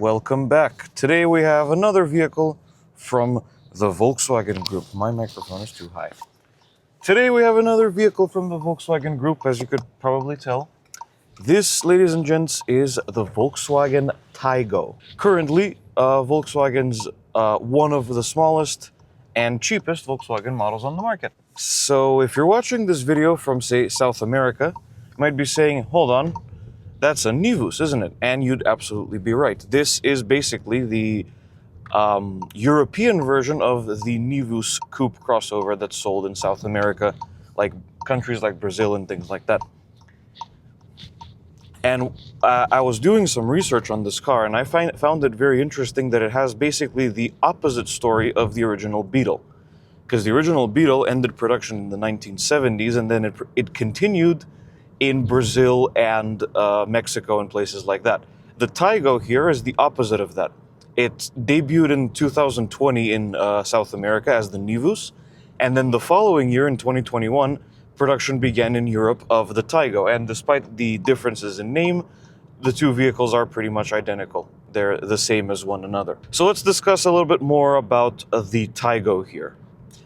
Welcome back. Today we have another vehicle from the Volkswagen Group. My microphone is too high. Today we have another vehicle from the Volkswagen Group, as you could probably tell. This, ladies and gents, is the Volkswagen Taigo. Currently, Volkswagen's one of the smallest and cheapest Volkswagen models on the market. So if you're watching this video from, say, South America, you might be saying, hold on, that's a Nivus, isn't it? And you'd absolutely be right. This is basically the European version of the Nivus coupe crossover that's sold in South America, like countries like Brazil and things like that. And I was doing some research on this car, and I found it very interesting that it has basically the opposite story of the original Beetle. Because the original Beetle ended production in the 1970s, and then it continued in Brazil and Mexico and places like that. The Taigo here is the opposite of that. It debuted in 2020 in South America as the Nivus, and then the following year in 2021, production began in Europe of the Taigo. And despite the differences in name, the two vehicles are pretty much identical. They're the same as one another. So let's discuss a little bit more about the Taigo here.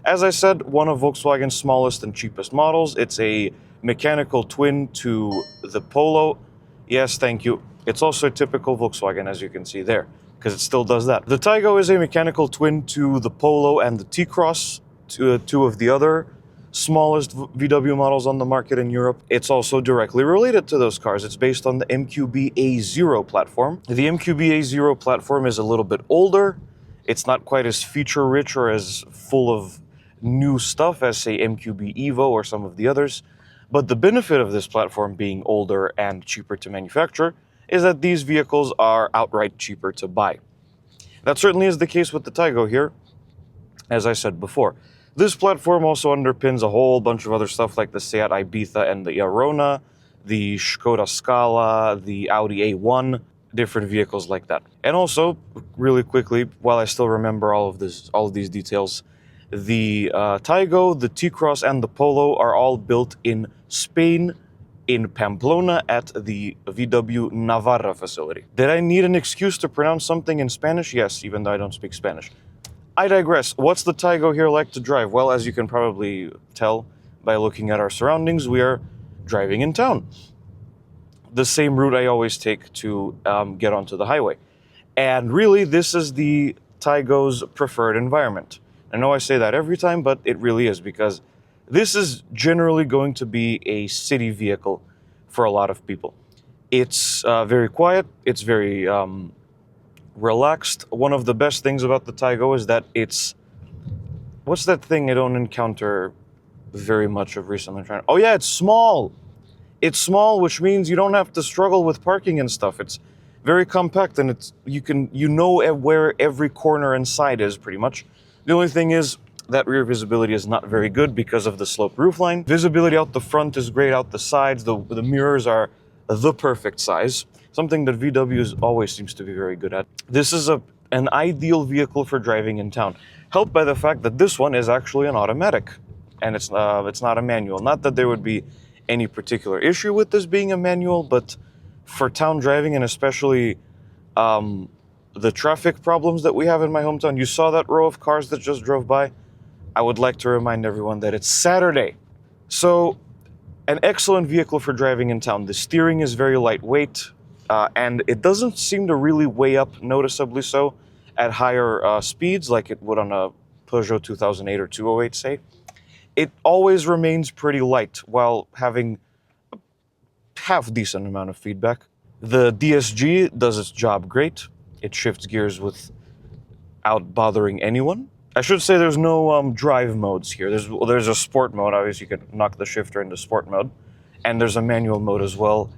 As I said, one of Volkswagen's smallest and cheapest models. It's a mechanical twin to the Polo. Yes, thank you. It's also a typical Volkswagen, as you can see there, because it still does that. The Taigo is a mechanical twin to the Polo and the T-Cross, two of the other smallest VW models on the market in Europe. It's also directly related to those cars. It's based on the MQB A0 platform. The MQB A0 platform is a little bit older. It's not quite as feature-rich or as full of new stuff as, say, MQB Evo or some of the others. But the benefit of this platform being older and cheaper to manufacture is that these vehicles are outright cheaper to buy. That certainly is the case with the Taigo here, as I said before. This platform also underpins a whole bunch of other stuff like the Seat Ibiza and the Arona, the Skoda Scala, the Audi A1, different vehicles like that. And also, really quickly, while I still remember all of these details, the Taigo, the T-Cross, and the Polo are all built in Spain, in Pamplona, at the VW Navarra facility. Did I need an excuse to pronounce something in Spanish? Yes, even though I don't speak Spanish. I digress. What's the Taigo here like to drive? Well, as you can probably tell by looking at our surroundings, we are driving in town. The same route I always take to get onto the highway. And really, this is the Taigo's preferred environment. I know I say that every time, but it really is, because this is generally going to be a city vehicle for a lot of people. It's very quiet. It's very relaxed. One of the best things about the Taigo is that it's... What's that thing I don't encounter very much of recently? Oh yeah, it's small. It's small, which means you don't have to struggle with parking and stuff. It's very compact, and you know where every corner and side is, pretty much. The only thing is that rear visibility is not very good because of the sloped roofline. Visibility out the front is great, out the sides. The mirrors are the perfect size, something that VW always seems to be very good at. This is an ideal vehicle for driving in town, helped by the fact that this one is actually an automatic, and it's not a manual. Not that there would be any particular issue with this being a manual, but for town driving, and especially the traffic problems that we have in my hometown. You saw that row of cars that just drove by? I would like to remind everyone that it's Saturday. So, an excellent vehicle for driving in town. The steering is very lightweight, and it doesn't seem to really weigh up noticeably so at higher speeds like it would on a Peugeot 2008 or 208, say. It always remains pretty light while having a half-decent amount of feedback. The DSG does its job great. It shifts gears without bothering anyone. I should say there's no drive modes here. There's a sport mode. Obviously, you can knock the shifter into sport mode. And there's a manual mode as well,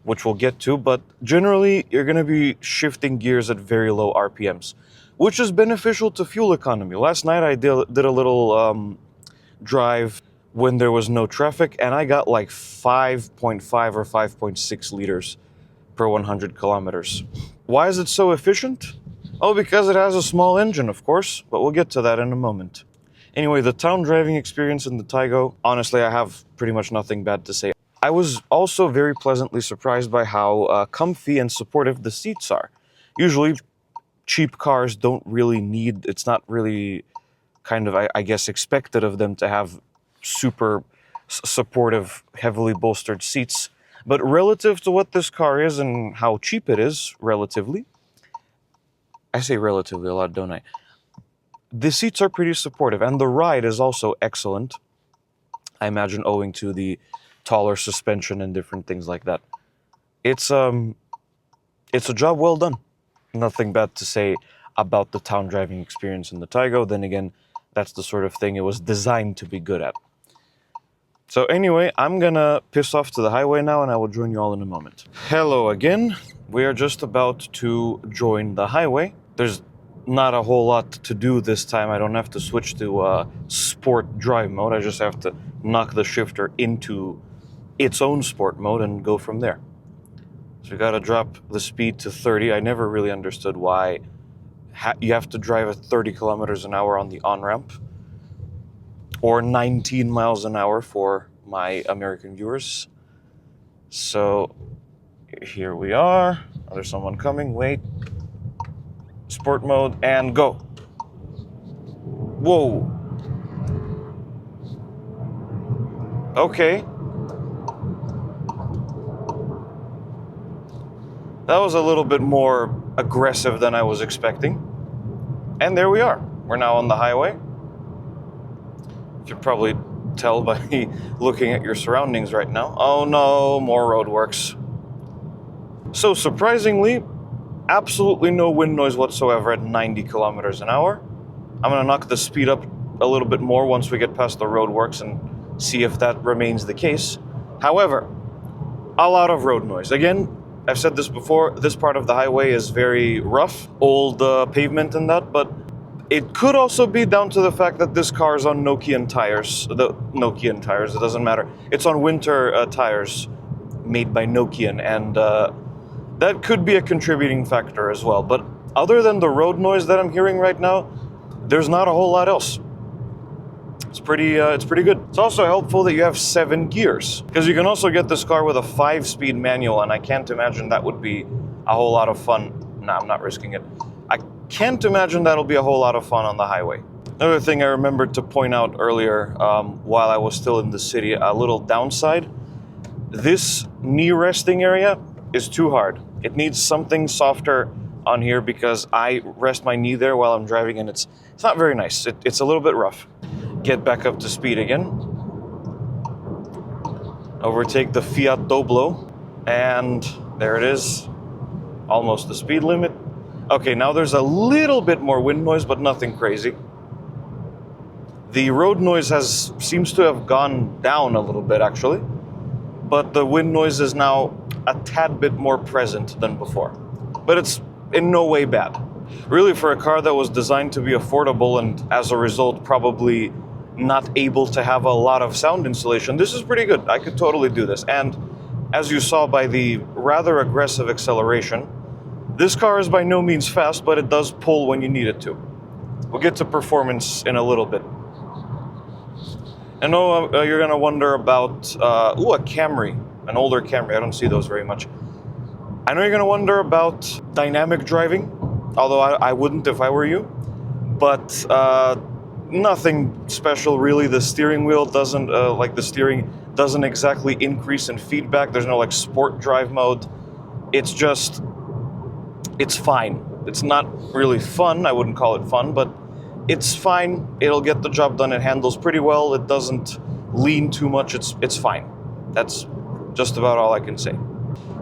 which we'll get to. But generally, you're going to be shifting gears at very low RPMs, which is beneficial to fuel economy. Last night, I did a little drive when there was no traffic, and I got like 5.5 or 5.6 liters per 100 kilometers. Why is it so efficient? Oh, because it has a small engine, of course, but we'll get to that in a moment. Anyway, the town driving experience in the Taigo, honestly, I have pretty much nothing bad to say. I was also very pleasantly surprised by how comfy and supportive the seats are. Usually, cheap cars don't really need, it's not really kind of, I guess, expected of them to have super supportive, heavily bolstered seats. But relative to what this car is and how cheap it is, relatively, I say relatively a lot, don't I? The seats are pretty supportive, and the ride is also excellent. I imagine owing to the taller suspension and different things like that. It's a job well done. Nothing bad to say about the town driving experience in the Taigo. Then again, that's the sort of thing it was designed to be good at. So anyway, I'm gonna piss off to the highway now, and I will join you all in a moment. Hello again. We are just about to join the highway. There's not a whole lot to do this time. I don't have to switch to sport drive mode. I just have to knock the shifter into its own sport mode and go from there. So we gotta drop the speed to 30. I never really understood why you have to drive at 30 kilometers an hour on the on-ramp, or 19 miles an hour for my American viewers. So here we are. Oh, there's someone coming. Wait. Sport mode and go. Whoa. Okay. That was a little bit more aggressive than I was expecting. And there we are. We're now on the highway. You can probably tell by looking at your surroundings right now. Oh no, more roadworks. So surprisingly, absolutely no wind noise whatsoever at 90 kilometers an hour. I'm gonna knock the speed up a little bit more once we get past the roadworks and see if that remains the case. However, a lot of road noise. Again, I've said this before, this part of the highway is very rough, old pavement and that, but it could also be down to the fact that this car is on Nokian tires. It doesn't matter. It's on winter tires made by Nokian, and that could be a contributing factor as well. But other than the road noise that I'm hearing right now, there's not a whole lot else. It's pretty good. It's also helpful that you have 7 gears, because you can also get this car with a 5-speed manual, and I can't imagine that would be a whole lot of fun. Nah, I'm not risking it. I can't imagine that'll be a whole lot of fun on the highway. Another thing I remembered to point out earlier, while I was still in the city, a little downside. This knee resting area is too hard. It needs something softer on here, because I rest my knee there while I'm driving, and it's not very nice. It's a little bit rough. Get back up to speed again. Overtake the Fiat Doblo, and there it is. Almost the speed limit. Okay, now there's a little bit more wind noise, but nothing crazy. The road noise seems to have gone down a little bit, actually, but the wind noise is now a tad bit more present than before. But it's in no way bad. Really, for a car that was designed to be affordable and as a result probably not able to have a lot of sound insulation, this is pretty good. I could totally do this. And as you saw by the rather aggressive acceleration, this car is by no means fast, but it does pull when you need it to. We'll get to performance in a little bit. I know you're going to wonder about, a Camry, an older Camry. I don't see those very much. I know you're going to wonder about dynamic driving, although I wouldn't if I were you. But nothing special, really. The steering wheel doesn't, the steering doesn't exactly increase in feedback. There's no, sport drive mode. It's just... it's fine. It's not really fun. I wouldn't call it fun, but it's fine. It'll get the job done. It handles pretty well. It doesn't lean too much. It's fine. That's just about all I can say.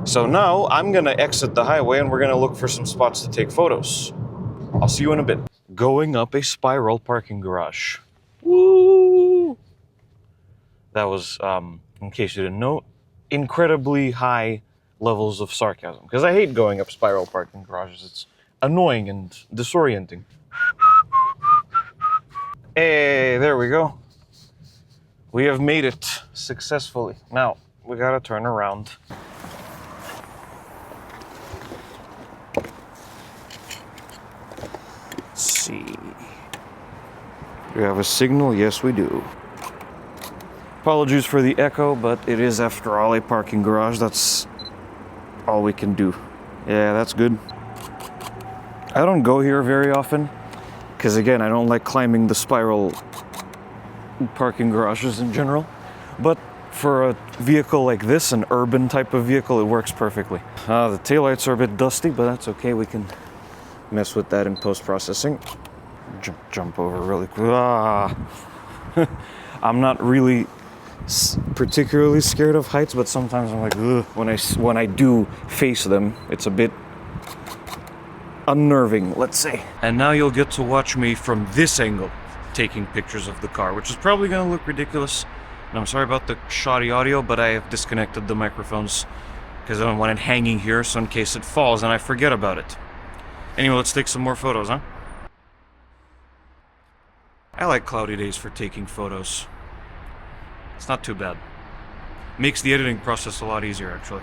So now I'm gonna exit the highway and we're gonna look for some spots to take photos. I'll see you in a bit. Going up a spiral parking garage. Woo! That was, in case you didn't know, incredibly high levels of sarcasm, because I hate going up spiral parking garages. It's annoying and disorienting. Hey, there we go. We have made it successfully. Now, we gotta turn around. Let's see. Do we have a signal? Yes, we do. Apologies for the echo, but it is, after all, a parking garage. That's all we can do. Yeah, that's good. I don't go here very often, because again, I don't like climbing the spiral parking garages in general, but for a vehicle like this, an urban type of vehicle, it works perfectly. The taillights are a bit dusty, but that's okay, we can mess with that in post-processing. Jump over really quick. I'm not really particularly scared of heights, but sometimes I'm like, ugh. When I do face them, it's a bit unnerving, let's say. And now you'll get to watch me from this angle taking pictures of the car, which is probably gonna look ridiculous. And I'm sorry about the shoddy audio, but I have disconnected the microphones because I don't want it hanging here, so in case it falls and I forget about it. Anyway, let's take some more photos, huh? I like cloudy days for taking photos. It's not too bad. Makes the editing process a lot easier, actually.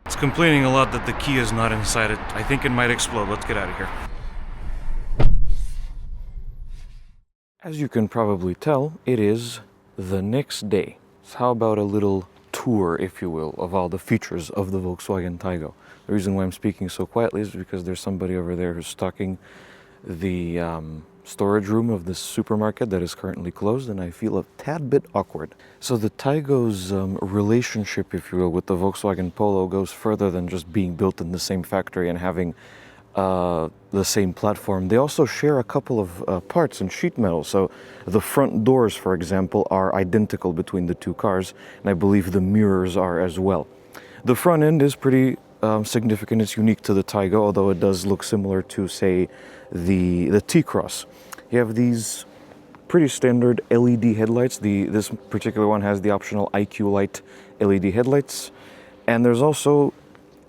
It's complaining a lot that the key is not inside it. I think it might explode. Let's get out of here. As you can probably tell, it is the next day. So how about a little tour, if you will, of all the features of the Volkswagen Taigo? The reason why I'm speaking so quietly is because there's somebody over there who's stocking the storage room of this supermarket that is currently closed, and I feel a tad bit awkward. So the Taigo's relationship, if you will, with the Volkswagen Polo goes further than just being built in the same factory and having the same platform. They also share a couple of parts in sheet metal. So the front doors, for example, are identical between the two cars, and I believe the mirrors are as well. The front end is pretty significant. It's unique to the Taigo, although it does look similar to, say, the T-Cross. You have these pretty standard LED headlights. This particular one has the optional IQ Light LED headlights, and there's also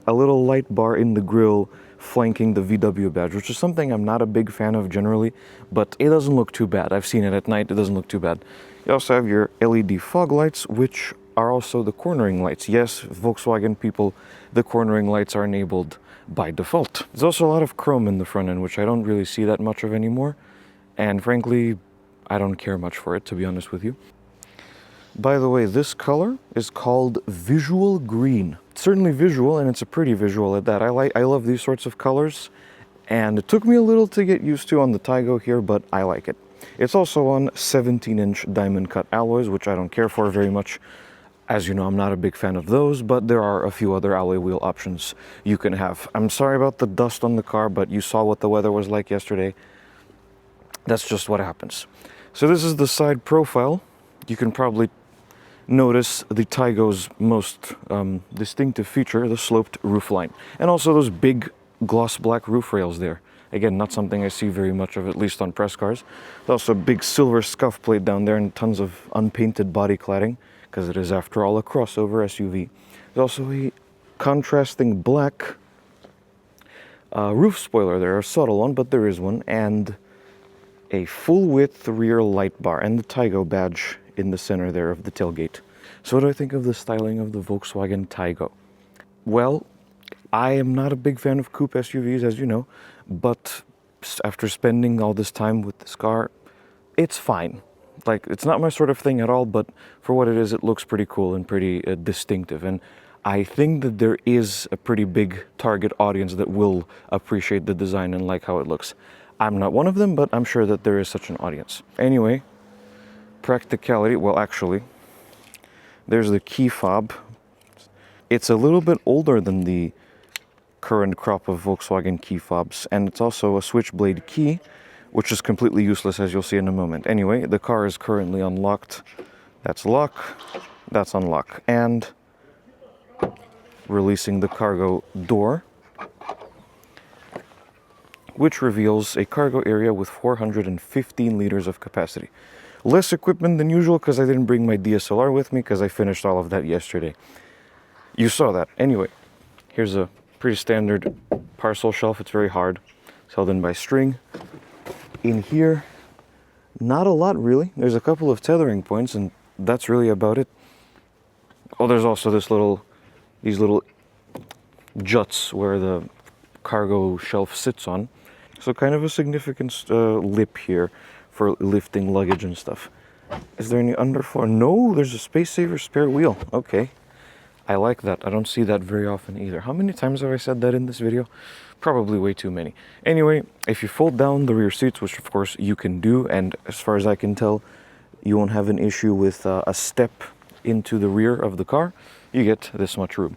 a little light bar in the grille flanking the VW badge, which is something I'm not a big fan of generally, but it doesn't look too bad. I've seen it at night, it doesn't look too bad. You also have your LED fog lights, which are also the cornering lights. Yes, Volkswagen people, the cornering lights are enabled by default. There's also a lot of chrome in the front end, which I don't really see that much of anymore, and frankly, I don't care much for it, to be honest with you. By the way, this color is called visual green. It's certainly visual, and it's a pretty visual at that. I love these sorts of colors, and it took me a little to get used to on the Taigo here, but I like it. It's also on 17-inch diamond cut alloys, which I don't care for very much. As you know, I'm not a big fan of those, but there are a few other alloy wheel options you can have. I'm sorry about the dust on the car, but you saw what the weather was like yesterday. That's just what happens. So this is the side profile. You can probably notice the Taigo's most distinctive feature, the sloped roofline. And also those big gloss black roof rails there. Again, not something I see very much of, at least on press cars. There's also a big silver scuff plate down there and tons of unpainted body cladding, because it is, after all, a crossover SUV. There's also a contrasting black roof spoiler there, a subtle one, but there is one, and a full-width rear light bar, and the Taigo badge in the center there of the tailgate. So what do I think of the styling of the Volkswagen Taigo? Well, I am not a big fan of coupe SUVs, as you know, but after spending all this time with this car, it's fine. Like, it's not my sort of thing at all, but for what it is, it looks pretty cool and pretty distinctive. And I think that there is a pretty big target audience that will appreciate the design and like how it looks. I'm not one of them, but I'm sure that there is such an audience. Anyway, practicality, well, actually, there's the key fob. It's a little bit older than the current crop of Volkswagen key fobs, and it's also a switchblade key, which is completely useless, as you'll see in a moment. Anyway, the car is currently unlocked. That's lock, that's unlock, and releasing the cargo door, which reveals a cargo area with 415 liters of capacity. Less equipment than usual because I didn't bring my DSLR with me because I finished all of that yesterday. You saw that. Anyway, here's a pretty standard parcel shelf. It's very hard. It's held in by string. In here, not a lot really. There's a couple of tethering points, and that's really about it. Oh, there's also these little juts where the cargo shelf sits on. So kind of a significant lip here for lifting luggage and stuff. Is there any underfloor? No, there's a space saver spare wheel. Okay. I like that. I don't see that very often either. How many times have I said that in this video? Probably way too many. Anyway, if you fold down the rear seats, which of course you can do, and as far as I can tell, you won't have an issue with a step into the rear of the car, you get this much room.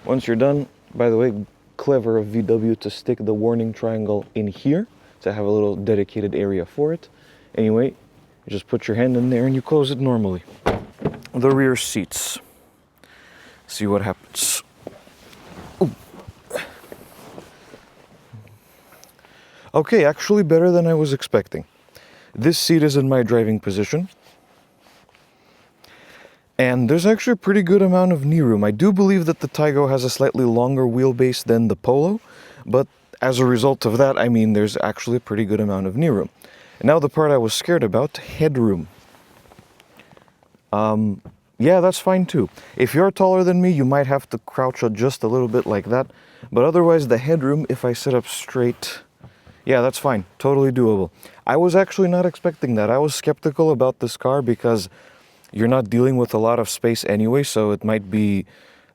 Once you're done, by the way, clever of VW to stick the warning triangle in here to have a little dedicated area for it. Anyway, you just put your hand in there and you close it normally. The rear seats. See what happens. Ooh. Okay, actually better than I was expecting. This seat is in my driving position. And there's actually a pretty good amount of knee room. I do believe that the Taigo has a slightly longer wheelbase than the Polo, but as a result of that, I mean, there's actually a pretty good amount of knee room. And now the part I was scared about, headroom. Yeah, that's fine too. If you're taller than me, you might have to crouch just a little bit like that, but otherwise the headroom, if I sit up straight, yeah, that's fine, totally doable. I was actually not expecting that. I was skeptical about this car because you're not dealing with a lot of space anyway, so it might be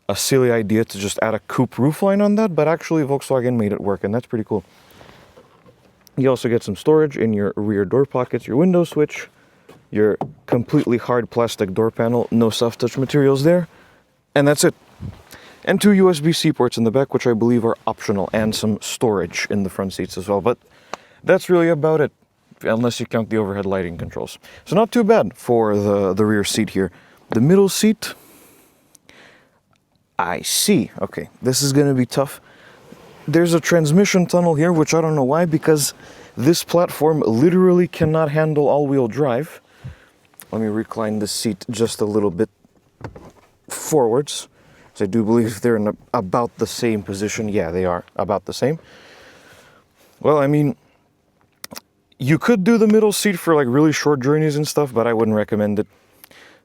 a silly idea to just add a coupe roofline on that, but actually Volkswagen made it work, and that's pretty cool. You also get some storage in your rear door pockets, your window switch, your completely hard plastic door panel, no soft touch materials there, and that's it. And 2 USB-C ports in the back, which I believe are optional, and some storage in the front seats as well, but that's really about it, unless you count the overhead lighting controls. So not too bad for the rear seat here. The middle seat, I see. Okay, this is gonna be tough. There's a transmission tunnel here, which I don't know why, because this platform literally cannot handle all-wheel drive. Let me recline the seat just a little bit forwards. So I do believe they're in about the same position. Yeah, they are about the same. Well, I mean, you could do the middle seat for like really short journeys and stuff, but I wouldn't recommend it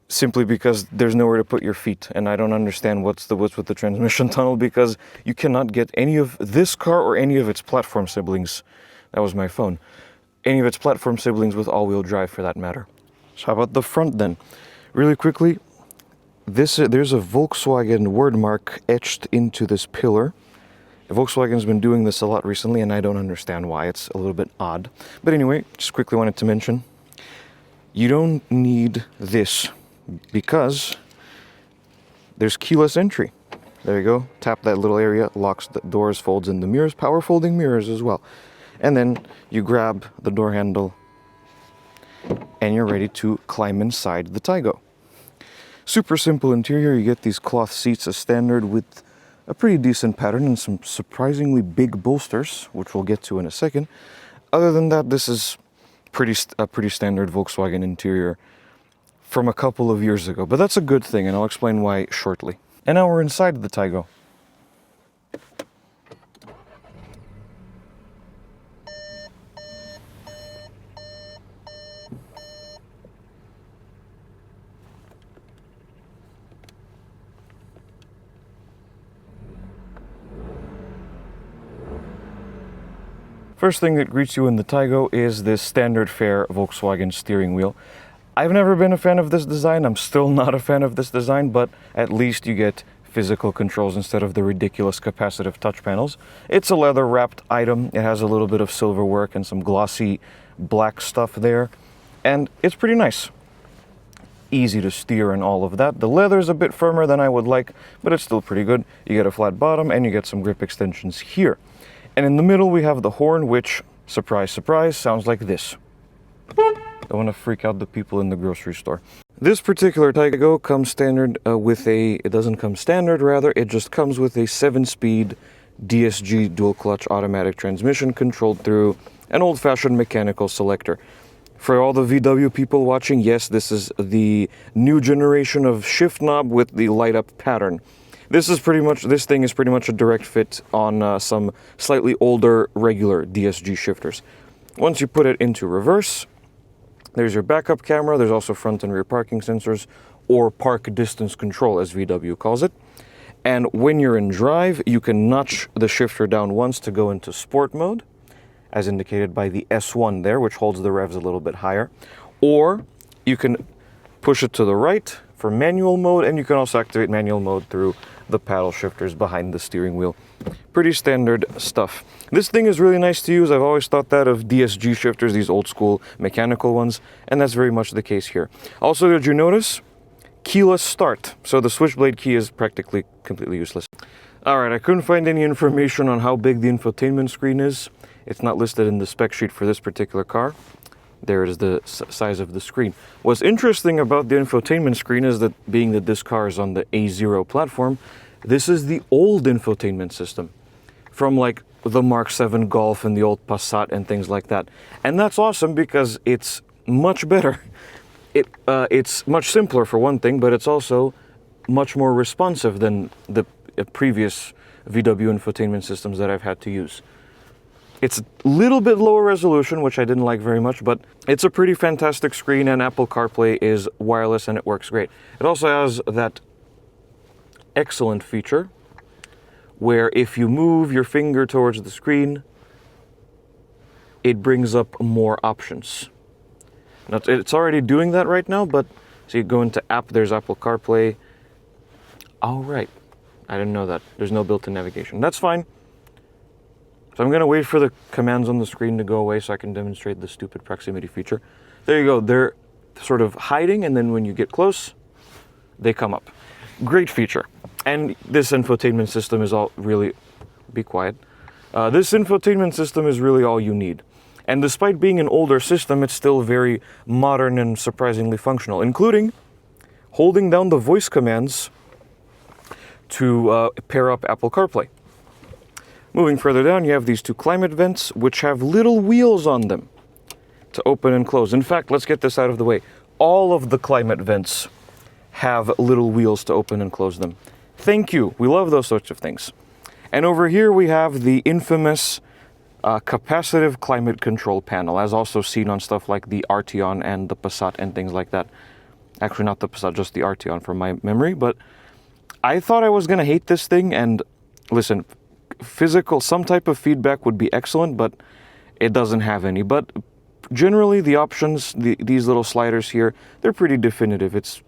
simply because there's nowhere to put your feet. And I don't understand what's with the transmission tunnel, because you cannot get any of this car or any of its platform siblings. That was my phone. Any of its platform siblings with all-wheel drive for that matter. So how about the front then? Really quickly, there's a Volkswagen word mark etched into this pillar. Volkswagen's been doing this a lot recently, and I don't understand why. It's a little bit odd. But anyway, just quickly wanted to mention, you don't need this because there's keyless entry. There you go. Tap that little area, locks the doors, folds in the mirrors, power folding mirrors as well. And then you grab the door handle and you're ready to climb inside the Taigo. Super simple interior. You get these cloth seats as standard with a pretty decent pattern and some surprisingly big bolsters, which we'll get to in a second. Other than that, this is a pretty standard Volkswagen interior from a couple of years ago, but that's a good thing, and I'll explain why shortly. And now we're inside the Taigo. First thing that greets you in the Taigo is this standard fare Volkswagen steering wheel. I've never been a fan of this design. I'm still not a fan of this design, but at least you get physical controls instead of the ridiculous capacitive touch panels. It's a leather wrapped item. It has a little bit of silver work and some glossy black stuff there, and it's pretty nice. Easy to steer and all of that. The leather is a bit firmer than I would like, but it's still pretty good. You get a flat bottom and you get some grip extensions here. And in the middle we have the horn, which, surprise, surprise, sounds like this. Don't want to freak out the people in the grocery store. This particular Taigo comes standard it doesn't come standard, rather, it just comes with a 7-speed DSG dual clutch automatic transmission controlled through an old-fashioned mechanical selector. For all the VW people watching, yes, this is the new generation of shift knob with the light-up pattern. This thing is pretty much a direct fit on some slightly older regular DSG shifters. Once you put it into reverse, there's your backup camera. There's also front and rear parking sensors, or park distance control as VW calls it. And when you're in drive, you can notch the shifter down once to go into sport mode, as indicated by the S1 there, which holds the revs a little bit higher. Or you can push it to the right for manual mode, and you can also activate manual mode through the paddle shifters behind the steering wheel. Pretty standard stuff. This thing is really nice to use. I've always thought that of DSG shifters, these old school mechanical ones, and that's very much the case here. Also, did you notice? Keyless start. So the switchblade key is practically completely useless. Alright, I couldn't find any information on how big the infotainment screen is. It's not listed in the spec sheet for this particular car. There is the size of the screen. What's interesting about the infotainment screen is that being that this car is on the A0 platform, this is the old infotainment system from like the Mark 7 Golf and the old Passat and things like that. And that's awesome because it's much better. It's much simpler for one thing, but it's also much more responsive than the previous VW infotainment systems that I've had to use. It's a little bit lower resolution, which I didn't like very much, but it's a pretty fantastic screen, and Apple CarPlay is wireless and it works great. It also has that excellent feature where if you move your finger towards the screen, it brings up more options. Now, it's already doing that right now, but so you go into app, there's Apple CarPlay. Oh, right. I didn't know that. There's no built-in navigation. That's fine. So I'm going to wait for the commands on the screen to go away so I can demonstrate the stupid proximity feature. There you go. They're sort of hiding, and then when you get close, they come up. Great feature. And this infotainment system is all really... Be quiet. This infotainment system is really all you need. And despite being an older system, it's still very modern and surprisingly functional, including holding down the voice commands to pair up Apple CarPlay. Moving further down, you have these two climate vents, which have little wheels on them to open and close. In fact, let's get this out of the way. All of the climate vents have little wheels to open and close them. Thank you. We love those sorts of things. And over here we have the infamous capacitive climate control panel, as also seen on stuff like the Arteon and the Passat and things like that. Actually, not the Passat, just the Arteon from my memory. But I thought I was going to hate this thing, and listen, some type of feedback would be excellent, but it doesn't have any. But generally, the options, these little sliders here, they're pretty definitive. It's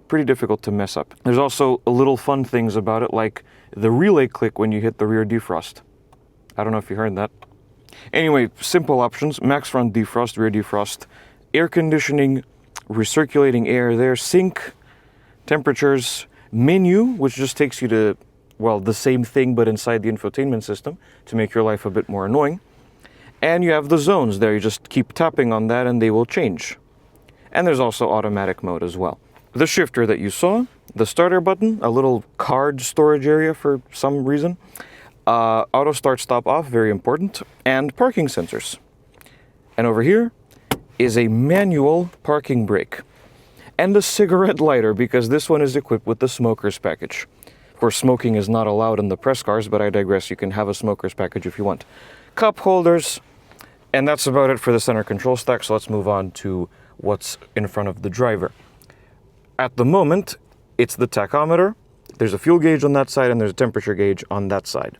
pretty difficult to mess up. There's also little fun things about it, like the relay click when you hit the rear defrost. I don't know if you heard that. Anyway, simple options: max front defrost, rear defrost, air conditioning, recirculating air there, sync, temperatures, menu, which just takes you to, well, the same thing but inside the infotainment system to make your life a bit more annoying. And you have the zones there. You just keep tapping on that and they will change. And there's also automatic mode as well. The shifter that you saw, the starter button, a little card storage area for some reason, auto start stop off, very important, and parking sensors. And over here is a manual parking brake and a cigarette lighter, because this one is equipped with the smoker's package. Of course, smoking is not allowed in the press cars, but I digress. You can have a smoker's package if you want. Cup holders, and that's about it for the center control stack. So let's move on to what's in front of the driver. At the moment, it's the tachometer. There's a fuel gauge on that side, and there's a temperature gauge on that side.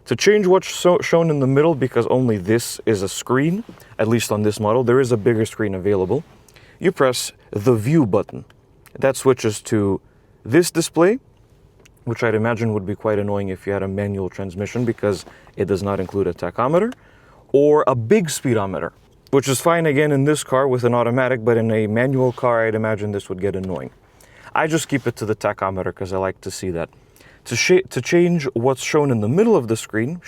To change what's shown in the middle, because only this is a screen, at least on this model, there is a bigger screen available. You press the view button. That switches to this display, which I'd imagine would be quite annoying if you had a manual transmission, because it does not include a tachometer, or a big speedometer, which is fine again in this car with an automatic, but in a manual car, I'd imagine this would get annoying. I just keep it to the tachometer because I like to see that. To change what's shown in the middle of the screen,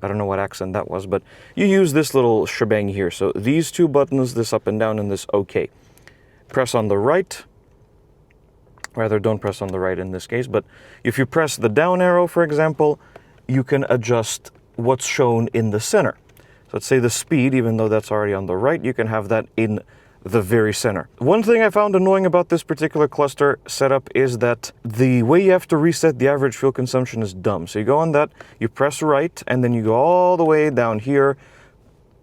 I don't know what accent that was, but you use this little shebang here. So these two buttons, this up and down and this OK. Press on the right. Rather, don't press on the right in this case, but if you press the down arrow, for example, you can adjust what's shown in the center. So let's say the speed, even though that's already on the right, you can have that in the very center. One thing I found annoying about this particular cluster setup is that the way you have to reset the average fuel consumption is dumb. So you go on that, you press right, and then you go all the way down here.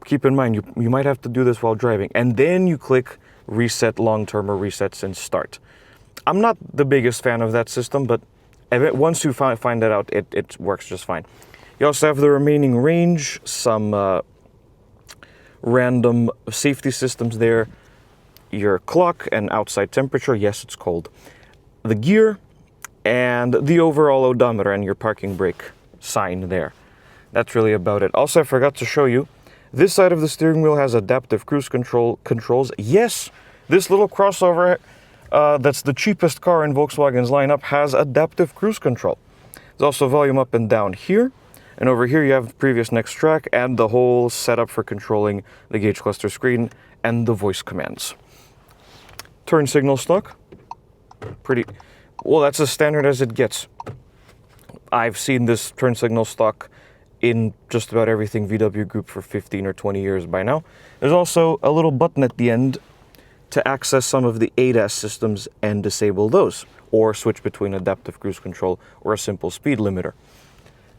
Keep in mind, you might have to do this while driving. And then you click reset long-term or reset since start. I'm not the biggest fan of that system, but once you find that out, it works just fine. You also have the remaining range, some random safety systems there. your clock and outside temperature, yes, it's cold, the gear, and the overall odometer and your parking brake sign there. That's really about it. Also, I forgot to show you, this side of the steering wheel has adaptive cruise controls. Yes, this little crossover that's the cheapest car in Volkswagen's lineup has adaptive cruise control. There's also volume up and down here. And over here you have previous next track and the whole setup for controlling the gauge cluster screen and the voice commands. Turn signal stock. Pretty, well, that's as standard as it gets. I've seen this turn signal stock in just about everything VW Group for 15 or 20 years by now. There's also a little button at the end to access some of the ADAS systems and disable those, or switch between adaptive cruise control or a simple speed limiter.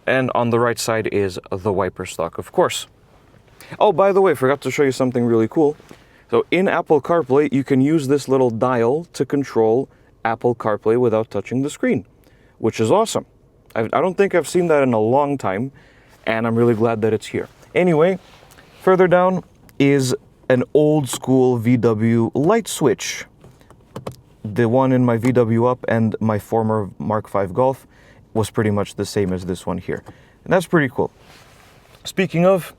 And on the right side is the wiper stock, of course. Oh, by the way, forgot to show you something really cool. So in Apple CarPlay, you can use this little dial to control Apple CarPlay without touching the screen, which is awesome. I don't think I've seen that in a long time, and I'm really glad that it's here. Anyway, further down is an old school VW light switch. The one in my VW Up and my former Mark V Golf was pretty much the same as this one here. And that's pretty cool. Speaking of,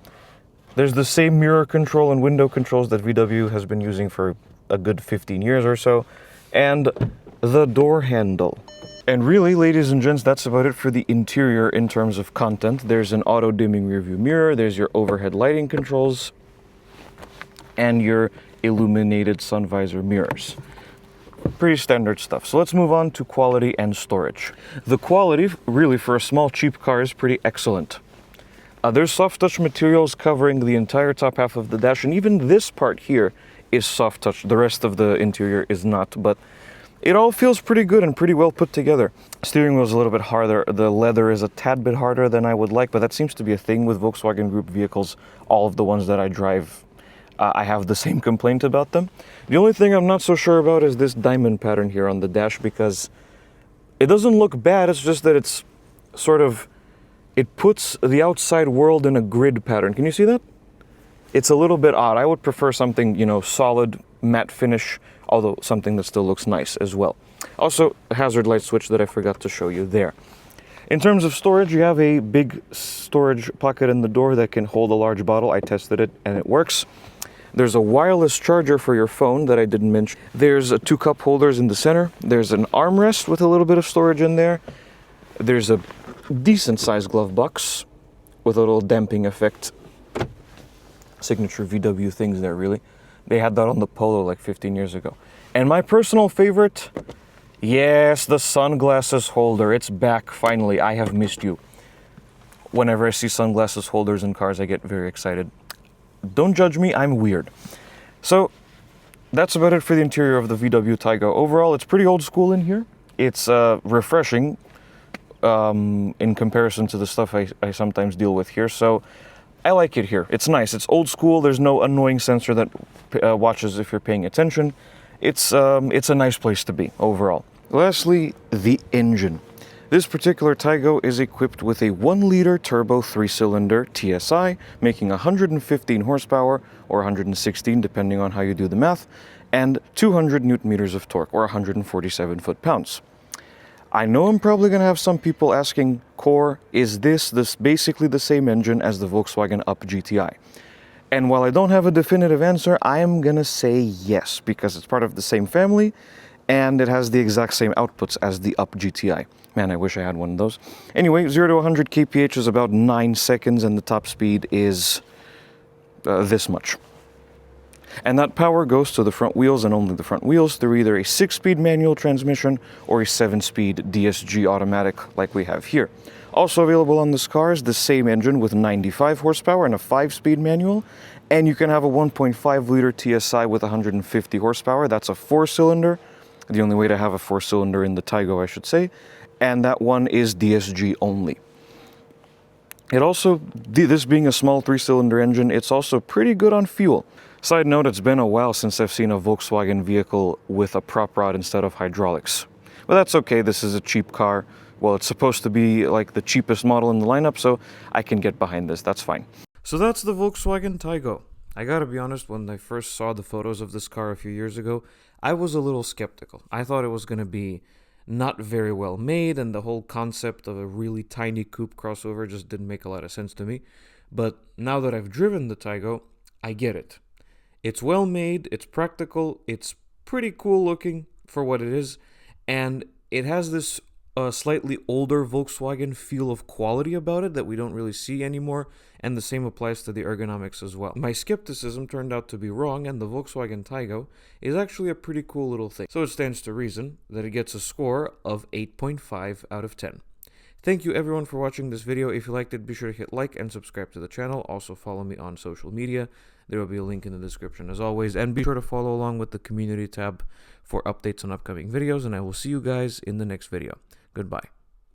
there's the same mirror control and window controls that VW has been using for a good 15 years or so, and the door handle. And really, ladies and gents, that's about it for the interior in terms of content. There's an auto-dimming rearview mirror, there's your overhead lighting controls, and your illuminated sun visor mirrors. Pretty standard stuff. So let's move on to quality and storage. The quality, really, for a small, cheap car is pretty excellent. There's soft touch materials covering the entire top half of the dash, and even this part here is soft touch. The rest of the interior is not, but it all feels pretty good and pretty well put together. Steering wheel is a little bit harder. The leather is a tad bit harder than I would like, but that seems to be a thing with Volkswagen Group vehicles. All of the ones that I drive, I have the same complaint about them. The only thing I'm not so sure about is this diamond pattern here on the dash, because it doesn't look bad, it's just that it's sort of, it puts the outside world in a grid pattern. Can you see that? It's a little bit odd. I would prefer something, you know, solid matte finish, although something that still looks nice as well. Also, a hazard light switch that I forgot to show you there. In terms of storage, you have a big storage pocket in the door that can hold a large bottle. I tested it and it works. There's a wireless charger for your phone that I didn't mention. There's 2 cup holders in the center. There's an armrest with a little bit of storage in there. There's a decent sized glove box with a little damping effect. Signature VW things there, really. They had that on the Polo like 15 years ago. And my personal favorite, yes, the sunglasses holder. It's back, finally. I have missed you. Whenever I see sunglasses holders in cars, I get very excited. Don't judge me, I'm weird. So, that's about it for the interior of the VW Taigo. Overall, it's pretty old school in here. It's refreshing in comparison to the stuff I sometimes deal with here. So, I like it here. It's nice. It's old school. There's no annoying sensor that watches if you're paying attention. It's a nice place to be overall. Lastly, the engine. This particular Taigo is equipped with a 1-liter turbo 3-cylinder TSI, making 115 horsepower, or 116 depending on how you do the math, and 200 newton-meters of torque, or 147 foot-pounds. I know I'm probably going to have some people asking, Kor, is this basically the same engine as the Volkswagen Up GTI? And while I don't have a definitive answer, I am going to say yes, because it's part of the same family, and it has the exact same outputs as the Up GTI. Man, I wish I had one of those. Anyway, 0 to 100 kph is about 9 seconds, and the top speed is this much. And that power goes to the front wheels, and only the front wheels, through either a 6-speed manual transmission or a 7-speed DSG automatic like we have here. Also available on this car is the same engine with 95 horsepower and a 5-speed manual, and you can have a 1.5-liter TSI with 150 horsepower. That's a 4-cylinder, the only way to have a 4-cylinder in the Taigo, I should say, and that one is DSG only. It also, this being a small 3-cylinder engine, it's also pretty good on fuel. Side note, it's been a while since I've seen a Volkswagen vehicle with a prop rod instead of hydraulics. But that's okay, this is a cheap car. Well, it's supposed to be like the cheapest model in the lineup, so I can get behind this, that's fine. So that's the Volkswagen Taigo. I gotta be honest, when I first saw the photos of this car a few years ago, I was a little skeptical. I thought it was gonna be not very well made, and the whole concept of a really tiny coupe crossover just didn't make a lot of sense to me. But now that I've driven the Taigo, I get it. It's well made, it's practical, it's pretty cool looking for what it is, and it has this slightly older Volkswagen feel of quality about it that we don't really see anymore, and the same applies to the ergonomics as well. My skepticism turned out to be wrong, and the Volkswagen Taigo is actually a pretty cool little thing. So it stands to reason that it gets a score of 8.5 out of 10. Thank you everyone for watching this video. If you liked it, be sure to hit like and subscribe to the channel. Also follow me on social media. There will be a link in the description as always. And be sure to follow along with the community tab for updates on upcoming videos. And I will see you guys in the next video. Goodbye.